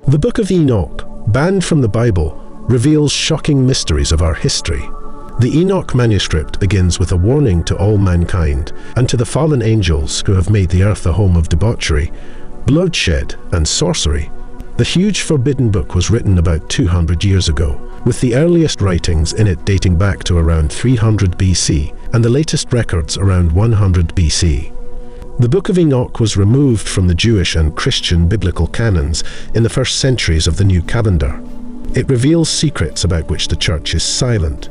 The Book of Enoch, banned from the Bible, reveals shocking mysteries of our history. The Enoch manuscript begins with a warning to all mankind and to the fallen angels who have made the earth a home of debauchery, bloodshed, and sorcery. The huge forbidden book was written about 200 years ago, with the earliest writings in it dating back to around 300 BC and the latest records around 100 BC. The Book of Enoch was removed from the Jewish and Christian biblical canons in the first centuries of the new calendar. It reveals secrets about which the Church is silent.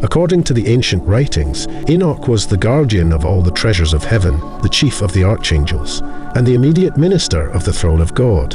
According to the ancient writings, Enoch was the guardian of all the treasures of heaven, the chief of the archangels, and the immediate minister of the throne of God.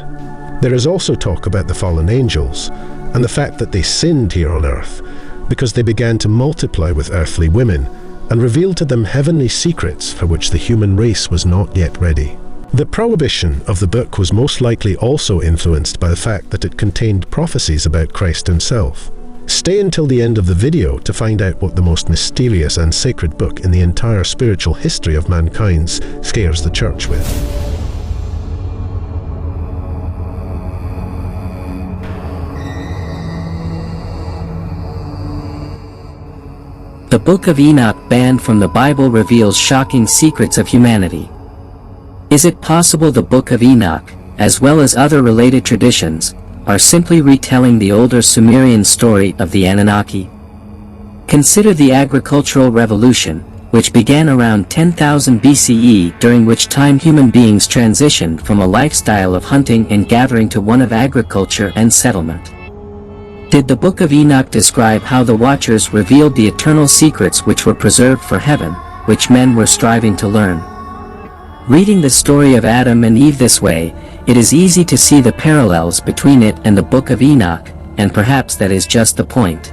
There is also talk about the fallen angels, and the fact that they sinned here on earth, because they began to multiply with earthly women, and revealed to them heavenly secrets for which the human race was not yet ready. The prohibition of the book was most likely also influenced by the fact that it contained prophecies about Christ himself. Stay until the end of the video to find out what the most mysterious and sacred book in the entire spiritual history of mankind scares the Church with. The Book of Enoch banned from the Bible reveals shocking secrets of humanity. Is it possible the Book of Enoch, as well as other related traditions, are simply retelling the older Sumerian story of the Anunnaki? Consider the agricultural revolution, which began around 10,000 BCE, during which time human beings transitioned from a lifestyle of hunting and gathering to one of agriculture and settlement. Did the Book of Enoch describe how the Watchers revealed the eternal secrets which were preserved for heaven, which men were striving to learn? Reading the story of Adam and Eve this way, it is easy to see the parallels between it and the Book of Enoch, and perhaps that is just the point.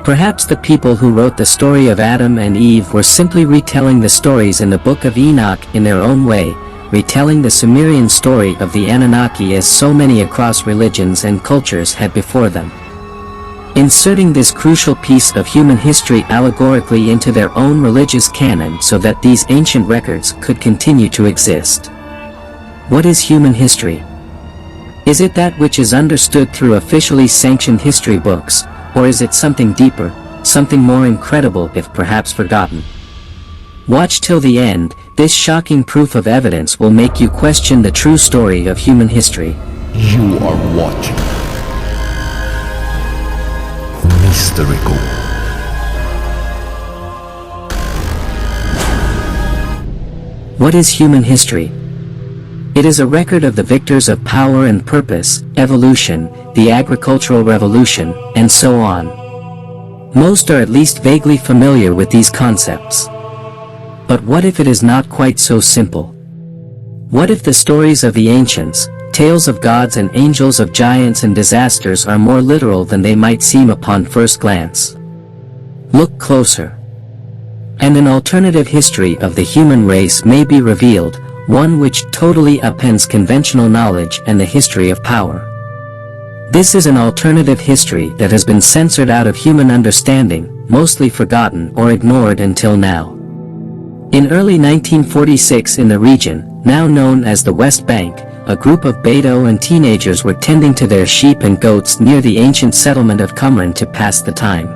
Perhaps the people who wrote the story of Adam and Eve were simply retelling the stories in the Book of Enoch in their own way, retelling the Sumerian story of the Anunnaki as so many across religions and cultures had before them. Inserting this crucial piece of human history allegorically into their own religious canon so that these ancient records could continue to exist. What is human history? Is it that which is understood through officially sanctioned history books, or is it something deeper, something more incredible if perhaps forgotten? Watch till the end. This shocking proof of evidence will make you question the true story of human history. You are watching Mystical. What is human history? It is a record of the victors of power and purpose, evolution, the agricultural revolution, and so on. Most are at least vaguely familiar with these concepts. But what if it is not quite so simple? What if the stories of the ancients, tales of gods and angels, of giants and disasters, are more literal than they might seem upon first glance? Look closer. And an alternative history of the human race may be revealed, one which totally upends conventional knowledge and the history of power. This is an alternative history that has been censored out of human understanding, mostly forgotten or ignored until now. In early 1946, in the region, now known as the West Bank, a group of Bedo and teenagers were tending to their sheep and goats near the ancient settlement of Qumran to pass the time.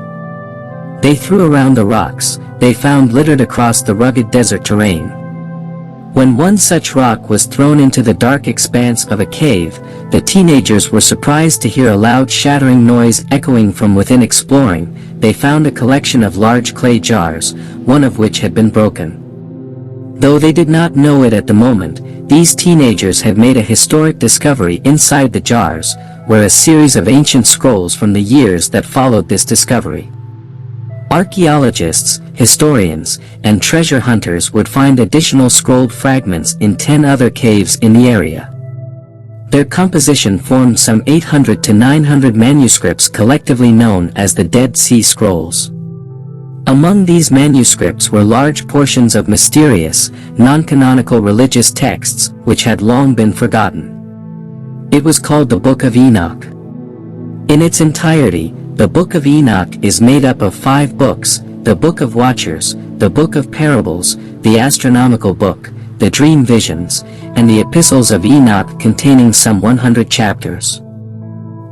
They threw around the rocks they found littered across the rugged desert terrain. When one such rock was thrown into the dark expanse of a cave, the teenagers were surprised to hear a loud shattering noise echoing from within. Exploring, they found a collection of large clay jars, one of which had been broken. Though they did not know it at the moment, these teenagers had made a historic discovery inside the jars, were a series of ancient scrolls from the years that followed this discovery. Archaeologists, historians, and treasure hunters would find additional scrolled fragments in 10 other caves in the area. Their composition formed some 800 to 900 manuscripts collectively known as the Dead Sea Scrolls. Among these manuscripts were large portions of mysterious, non-canonical religious texts which had long been forgotten. It was called the Book of Enoch. In its entirety, the Book of Enoch is made up of 5 books: the Book of Watchers, the Book of Parables, the Astronomical Book, the Dream Visions, and the Epistles of Enoch containing some 100 chapters.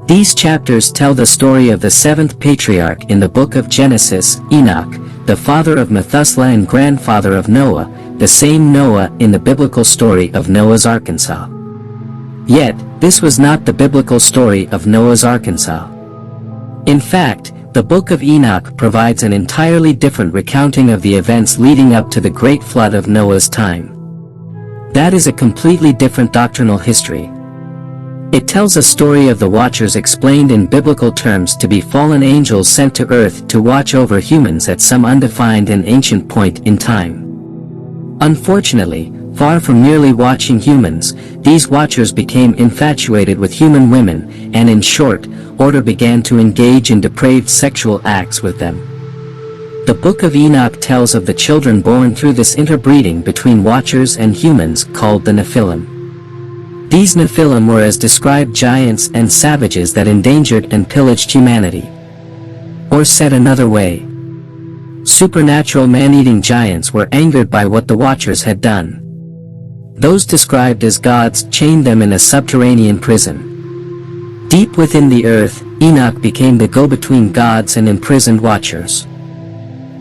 These chapters tell the story of the seventh patriarch in the book of Genesis, Enoch, the father of Mathusla and grandfather of Noah, the same Noah in the biblical story of Noah's Arkansas. Yet, this was not the biblical story of Noah's Arkansas. In fact, the Book of Enoch provides an entirely different recounting of the events leading up to the great flood of Noah's time. That is a completely different doctrinal history. It tells a story of the Watchers explained in biblical terms to be fallen angels sent to earth to watch over humans at some undefined and ancient point in time. Unfortunately, far from merely watching humans, these Watchers became infatuated with human women, and in short order began to engage in depraved sexual acts with them. The Book of Enoch tells of the children born through this interbreeding between Watchers and humans called the Nephilim. These Nephilim were as described giants and savages that endangered and pillaged humanity. Or said another way, supernatural man-eating giants were angered by what the Watchers had done. Those described as gods chained them in a subterranean prison. Deep within the earth, Enoch became the go-between gods and imprisoned Watchers.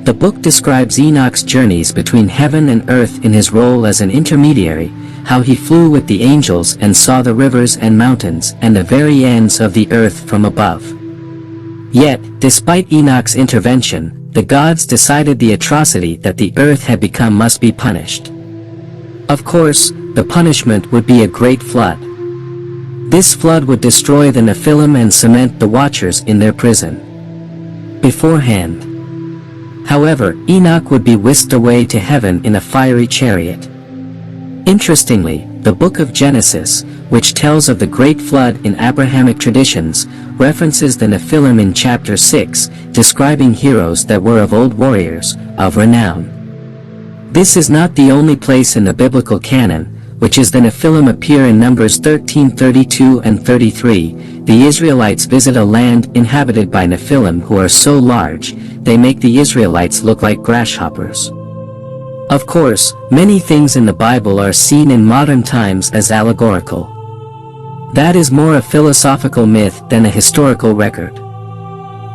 The book describes Enoch's journeys between heaven and earth in his role as an intermediary, how he flew with the angels and saw the rivers and mountains and the very ends of the earth from above. Yet, despite Enoch's intervention, the gods decided the atrocity that the earth had become must be punished. Of course, the punishment would be a great flood. This flood would destroy the Nephilim and cement the Watchers in their prison. Beforehand, however, Enoch would be whisked away to heaven in a fiery chariot. Interestingly, the Book of Genesis, which tells of the great flood in Abrahamic traditions, references the Nephilim in chapter 6, describing heroes that were of old warriors, of renown. This is not the only place in the biblical canon, which is the Nephilim appear in Numbers 13:32 and 33. The Israelites visit a land inhabited by Nephilim who are so large, they make the Israelites look like grasshoppers. Of course, many things in the Bible are seen in modern times as allegorical. That is more a philosophical myth than a historical record.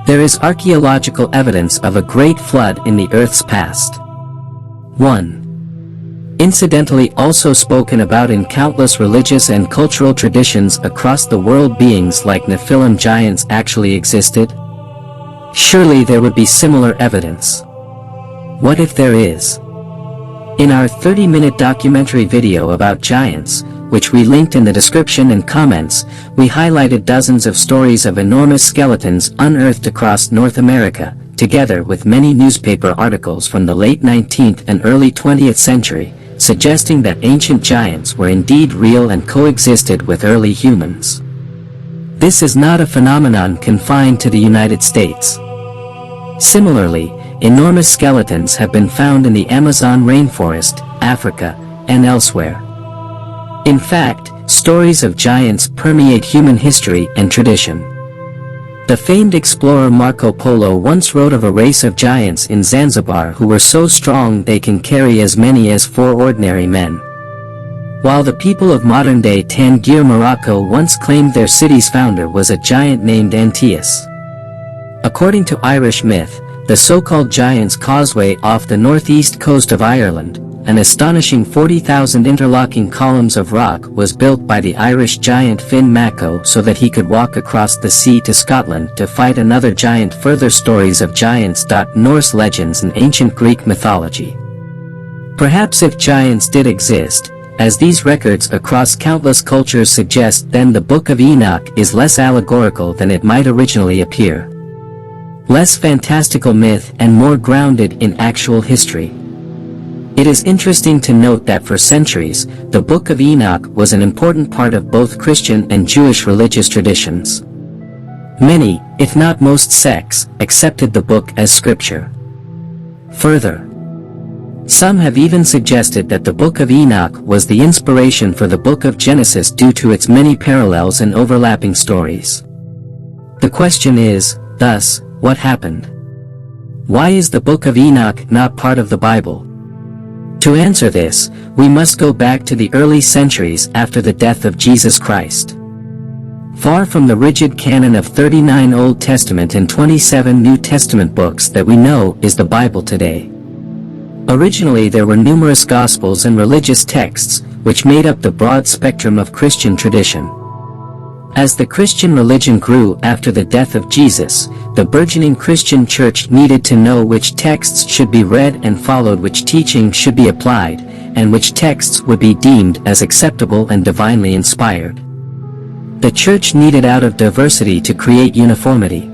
There is archaeological evidence of a great flood in the earth's past. 1. Incidentally also spoken about in countless religious and cultural traditions across the world, beings like Nephilim giants actually existed? Surely there would be similar evidence. What if there is? In our 30-minute documentary video about giants, which we linked in the description and comments, we highlighted dozens of stories of enormous skeletons unearthed across North America, together with many newspaper articles from the late 19th and early 20th century, suggesting that ancient giants were indeed real and coexisted with early humans. This is not a phenomenon confined to the United States. Similarly, enormous skeletons have been found in the Amazon rainforest, Africa, and elsewhere. In fact, stories of giants permeate human history and tradition. The famed explorer Marco Polo once wrote of a race of giants in Zanzibar who were so strong they can carry as many as 4 ordinary men. While the people of modern-day Tangier, Morocco once claimed their city's founder was a giant named Antaeus. According to Irish myth, the so-called Giant's Causeway off the northeast coast of Ireland, an astonishing 40,000 interlocking columns of rock, was built by the Irish giant Finn Mac so that he could walk across the sea to Scotland to fight another giant. Further stories of giants. Norse legends and ancient Greek mythology. Perhaps if giants did exist, as these records across countless cultures suggest, then the Book of Enoch is less allegorical than it might originally appear. Less fantastical myth and more grounded in actual history. It is interesting to note that for centuries, the Book of Enoch was an important part of both Christian and Jewish religious traditions. Many, if not most sects, accepted the book as scripture. Further, some have even suggested that the Book of Enoch was the inspiration for the Book of Genesis due to its many parallels and overlapping stories. The question is, thus, what happened? Why is the Book of Enoch not part of the Bible? To answer this, we must go back to the early centuries after the death of Jesus Christ. Far from the rigid canon of 39 Old Testament and 27 New Testament books that we know is the Bible today. Originally there were numerous Gospels and religious texts, which made up the broad spectrum of Christian tradition. As the Christian religion grew after the death of Jesus, the burgeoning Christian church needed to know which texts should be read and followed, which teaching should be applied, and which texts would be deemed as acceptable and divinely inspired. The church needed out of diversity to create uniformity.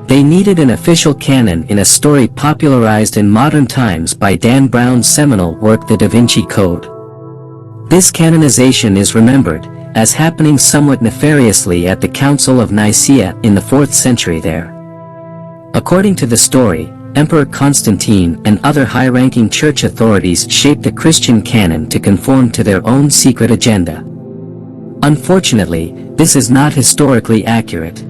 They needed an official canon in a story popularized in modern times by Dan Brown's seminal work The Da Vinci Code. This canonization is remembered as happening somewhat nefariously at the Council of Nicaea in the 4th century there. According to the story, Emperor Constantine and other high-ranking church authorities shaped the Christian canon to conform to their own secret agenda. Unfortunately, this is not historically accurate.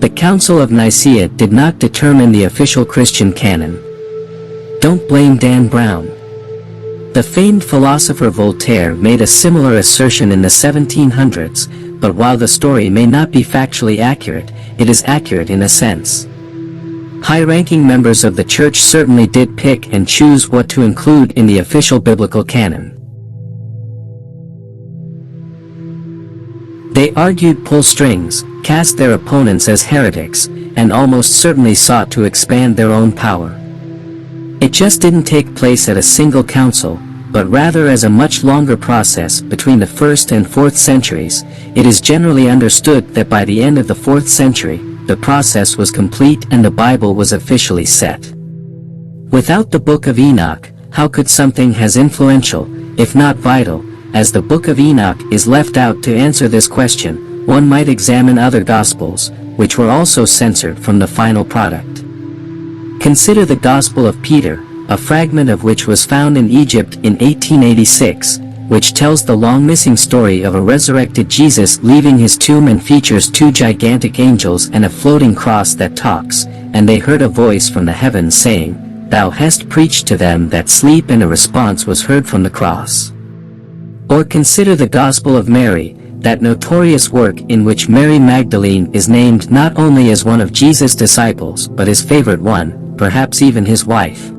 The Council of Nicaea did not determine the official Christian canon. Don't blame Dan Brown. The famed philosopher Voltaire made a similar assertion in the 1700s, but while the story may not be factually accurate, it is accurate in a sense. High-ranking members of the church certainly did pick and choose what to include in the official biblical canon. They argued, pull strings, cast their opponents as heretics, and almost certainly sought to expand their own power. It just didn't take place at a single council, but rather as a much longer process between the 1st and 4th centuries. It is generally understood that by the end of the 4th century, the process was complete and the Bible was officially set. Without the Book of Enoch, how could something as influential, if not vital, as the Book of Enoch is left out? To answer this question, one might examine other Gospels, which were also censored from the final product. Consider the Gospel of Peter, a fragment of which was found in Egypt in 1886, which tells the long-missing story of a resurrected Jesus leaving his tomb and features 2 gigantic angels and a floating cross that talks, and they heard a voice from the heavens saying, "Thou hast preached to them that sleep," and a response was heard from the cross. Or consider the Gospel of Mary, that notorious work in which Mary Magdalene is named not only as one of Jesus' disciples but his favorite one, perhaps even his wife.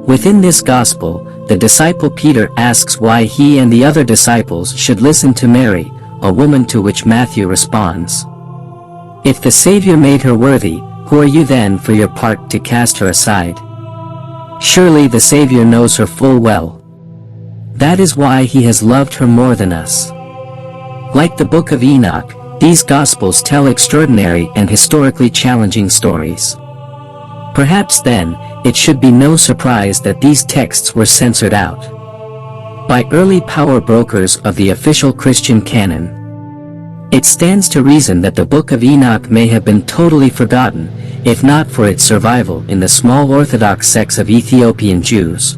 Within this Gospel, the disciple Peter asks why he and the other disciples should listen to Mary, a woman, to which Matthew responds, "If the Savior made her worthy, who are you then for your part to cast her aside? Surely the Savior knows her full well. That is why he has loved her more than us." Like the Book of Enoch, these Gospels tell extraordinary and historically challenging stories. Perhaps then, it should be no surprise that these texts were censored out by early power brokers of the official Christian canon. It stands to reason that the Book of Enoch may have been totally forgotten, if not for its survival in the small Orthodox sects of Ethiopian Jews.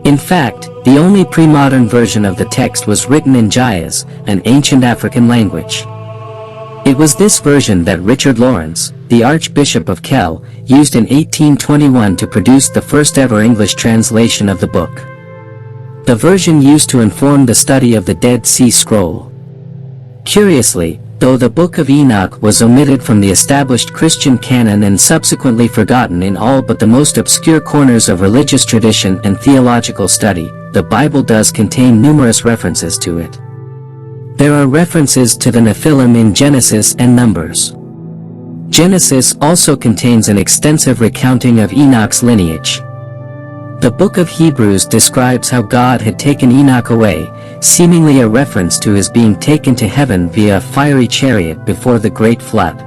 In fact, the only pre-modern version of the text was written in Jayas, an ancient African language. It was this version that Richard Lawrence, the Archbishop of Kell, used in 1821 to produce the first ever English translation of the book. The version used to inform the study of the Dead Sea Scroll. Curiously, though the Book of Enoch was omitted from the established Christian canon and subsequently forgotten in all but the most obscure corners of religious tradition and theological study, the Bible does contain numerous references to it. There are references to the Nephilim in Genesis and Numbers. Genesis also contains an extensive recounting of Enoch's lineage. The book of Hebrews describes how God had taken Enoch away, seemingly a reference to his being taken to heaven via a fiery chariot before the great flood.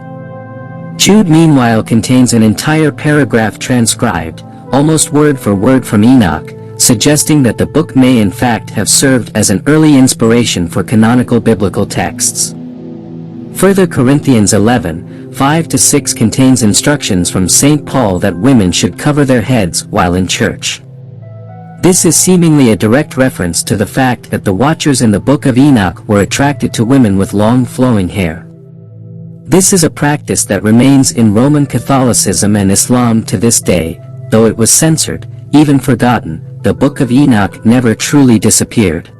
Jude meanwhile contains an entire paragraph transcribed, almost word for word from Enoch, suggesting that the book may in fact have served as an early inspiration for canonical biblical texts. Further, Corinthians 11:5-6 contains instructions from St. Paul that women should cover their heads while in church. This is seemingly a direct reference to the fact that the watchers in the Book of Enoch were attracted to women with long flowing hair. This is a practice that remains in Roman Catholicism and Islam to this day, though it was censored, even forgotten, the Book of Enoch never truly disappeared.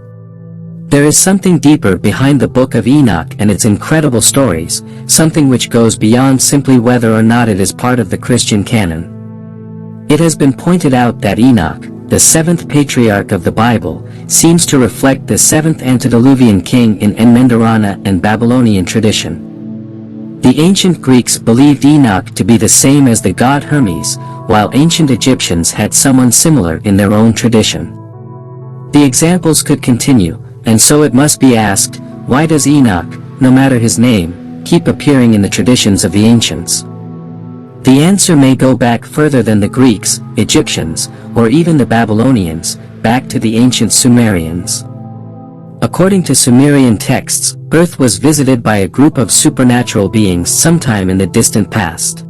There is something deeper behind the Book of Enoch and its incredible stories, something which goes beyond simply whether or not it is part of the Christian canon. It has been pointed out that Enoch, the seventh patriarch of the Bible, seems to reflect the seventh antediluvian king in Enmendarana and Babylonian tradition. The ancient Greeks believed Enoch to be the same as the god Hermes, while ancient Egyptians had someone similar in their own tradition. The examples could continue, and so it must be asked, why does Enoch, no matter his name, keep appearing in the traditions of the ancients? The answer may go back further than the Greeks, Egyptians, or even the Babylonians, back to the ancient Sumerians. According to Sumerian texts, Earth was visited by a group of supernatural beings sometime in the distant past.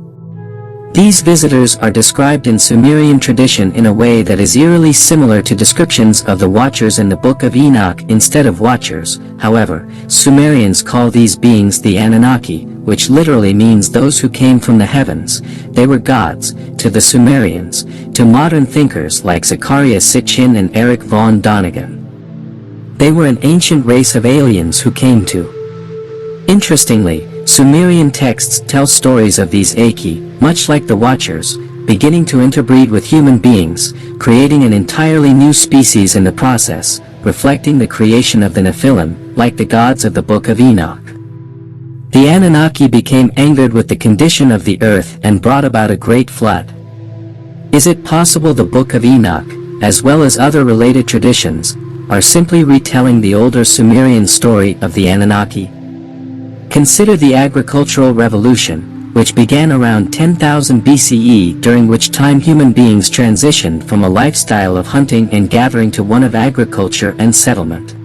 These visitors are described in Sumerian tradition in a way that is eerily similar to descriptions of the Watchers in the Book of Enoch instead of Watchers. However, Sumerians call these beings the Anunnaki, which literally means those who came from the heavens. They were gods, to the Sumerians, to modern thinkers like Zachariah Sitchin and Eric von Däniken. They were an ancient race of aliens who came to. Interestingly, Sumerian texts tell stories of these Aki, much like the Watchers, beginning to interbreed with human beings, creating an entirely new species in the process, reflecting the creation of the Nephilim, like the gods of the Book of Enoch. The Anunnaki became angered with the condition of the earth and brought about a great flood. Is it possible the Book of Enoch, as well as other related traditions, are simply retelling the older Sumerian story of the Anunnaki? Consider the agricultural revolution, which began around 10,000 BCE, during which time human beings transitioned from a lifestyle of hunting and gathering to one of agriculture and settlement.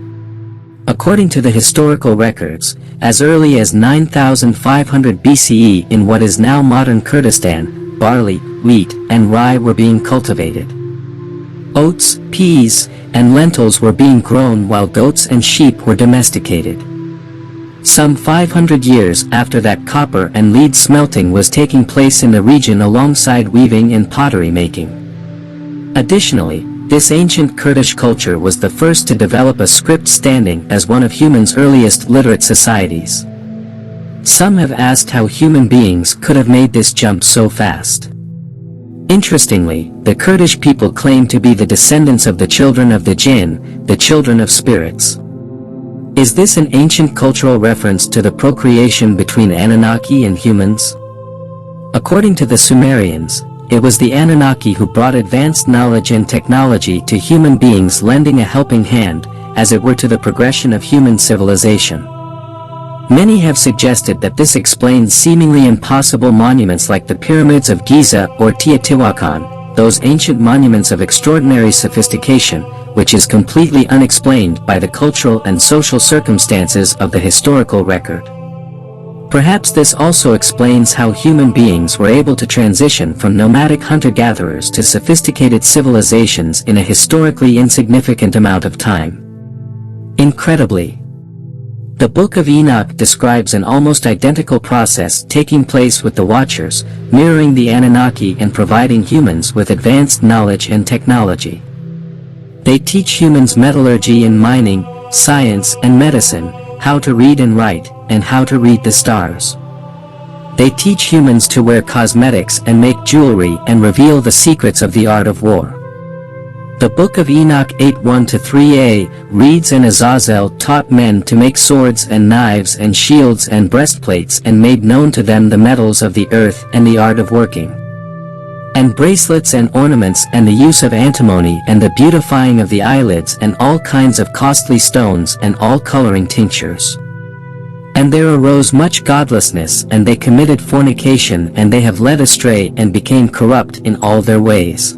According to the historical records, as early as 9,500 BCE in what is now modern Kurdistan, barley, wheat, and rye were being cultivated. Oats, peas, and lentils were being grown while goats and sheep were domesticated. Some 500 years after that, copper and lead smelting was taking place in the region alongside weaving and pottery making. Additionally, this ancient Kurdish culture was the first to develop a script, standing as one of humans' earliest literate societies. Some have asked how human beings could have made this jump so fast. Interestingly, the Kurdish people claim to be the descendants of the children of the jinn, the children of spirits. Is this an ancient cultural reference to the procreation between Anunnaki and humans? According to the Sumerians, it was the Anunnaki who brought advanced knowledge and technology to human beings, lending a helping hand, as it were, to the progression of human civilization. Many have suggested that this explains seemingly impossible monuments like the pyramids of Giza or Teotihuacan, those ancient monuments of extraordinary sophistication, which is completely unexplained by the cultural and social circumstances of the historical record. Perhaps this also explains how human beings were able to transition from nomadic hunter-gatherers to sophisticated civilizations in a historically insignificant amount of time. Incredibly, the Book of Enoch describes an almost identical process taking place with the Watchers, mirroring the Anunnaki and providing humans with advanced knowledge and technology. They teach humans metallurgy and mining, science and medicine, how to read and write, and how to read the stars. They teach humans to wear cosmetics and make jewelry and reveal the secrets of the art of war. The Book of Enoch 8:1-3a reads, and Azazel taught men to make swords and knives and shields and breastplates, and made known to them the metals of the earth and the art of working, and bracelets and ornaments, and the use of antimony, and the beautifying of the eyelids, and all kinds of costly stones, and all coloring tinctures. And there arose much godlessness, and they committed fornication, and they have led astray and became corrupt in all their ways.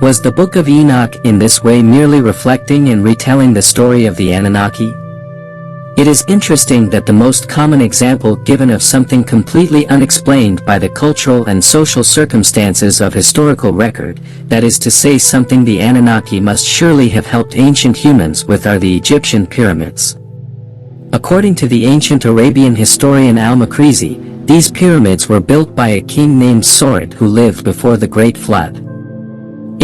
Was the Book of Enoch in this way merely reflecting and retelling the story of the Anunnaki? It is interesting that the most common example given of something completely unexplained by the cultural and social circumstances of historical record, that is to say something the Anunnaki must surely have helped ancient humans with, are the Egyptian pyramids. According to the ancient Arabian historian al-Makrizi, these pyramids were built by a king named Soret who lived before the Great Flood.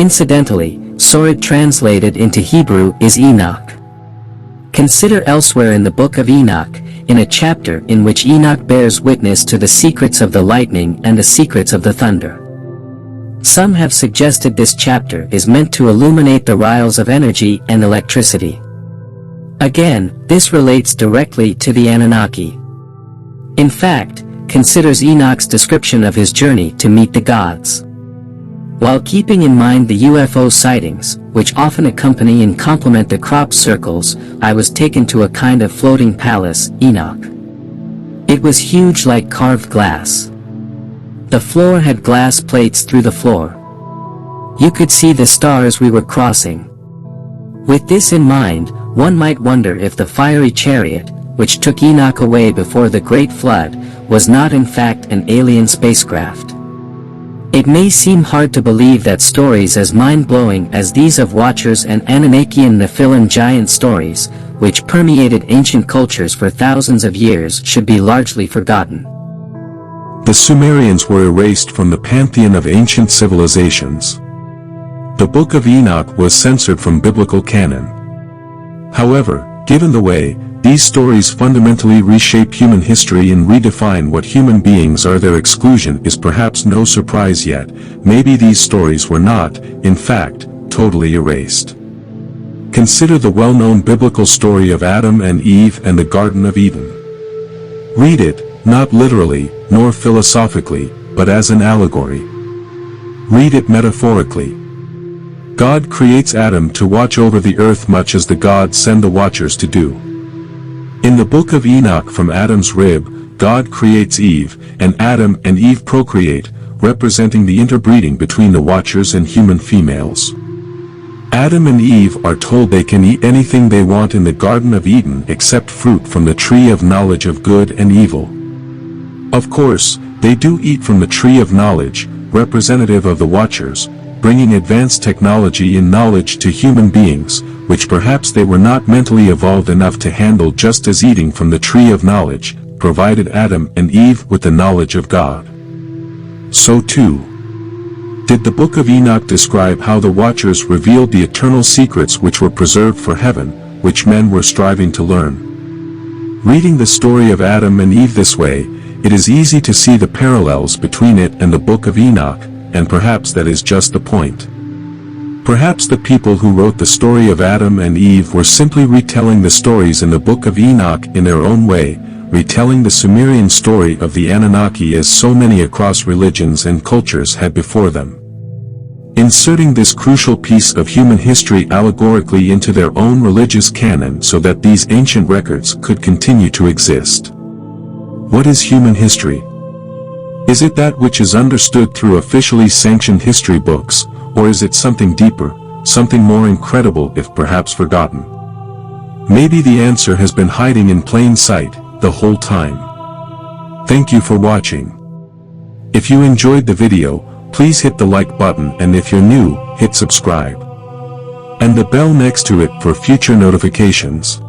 Incidentally, Sorid translated into Hebrew is Enoch. Consider elsewhere in the Book of Enoch, in a chapter in which Enoch bears witness to the secrets of the lightning and the secrets of the thunder. Some have suggested this chapter is meant to illuminate the riles of energy and electricity. Again, this relates directly to the Anunnaki. In fact, considers Enoch's description of his journey to meet the gods. While keeping in mind the UFO sightings, which often accompany and complement the crop circles, I was taken to a kind of floating palace, Enoch. It was huge like carved glass. The floor had glass plates through the floor. You could see the stars we were crossing. With this in mind, one might wonder if the fiery chariot, which took Enoch away before the Great Flood, was not in fact an alien spacecraft. It may seem hard to believe that stories as mind-blowing as these of Watchers and Anunnakian Nephilim giant stories, which permeated ancient cultures for thousands of years, should be largely forgotten. The Sumerians were erased from the pantheon of ancient civilizations. The Book of Enoch was censored from biblical canon. However, given the way, these stories fundamentally reshape human history and redefine what human beings are, their exclusion is perhaps no surprise yet. Maybe these stories were not, in fact, totally erased. Consider the well-known biblical story of Adam and Eve and the Garden of Eden. Read it, not literally, nor philosophically, but as an allegory. Read it metaphorically. God creates Adam to watch over the earth much as the gods send the watchers to do. In the Book of Enoch, from Adam's rib, God creates Eve, and Adam and Eve procreate, representing the interbreeding between the watchers and human females. Adam and Eve are told they can eat anything they want in the Garden of Eden except fruit from the tree of knowledge of good and evil. Of course, they do eat from the tree of knowledge, representative of the watchers, bringing advanced technology and knowledge to human beings, which perhaps they were not mentally evolved enough to handle, just as eating from the tree of knowledge provided Adam and Eve with the knowledge of God. So too did the Book of Enoch describe how the watchers revealed the eternal secrets which were preserved for heaven, which men were striving to learn. Reading the story of Adam and Eve this way, it is easy to see the parallels between it and the Book of Enoch, and perhaps that is just the point. Perhaps the people who wrote the story of Adam and Eve were simply retelling the stories in the Book of Enoch in their own way, retelling the Sumerian story of the Anunnaki as so many across religions and cultures had before them. Inserting this crucial piece of human history allegorically into their own religious canon so that these ancient records could continue to exist. What is human history? Is it that which is understood through officially sanctioned history books, or is it something deeper, something more incredible if perhaps forgotten? Maybe the answer has been hiding in plain sight the whole time. Thank you for watching. If you enjoyed the video, please hit the like button, and if you're new, hit subscribe. And the bell next to it for future notifications.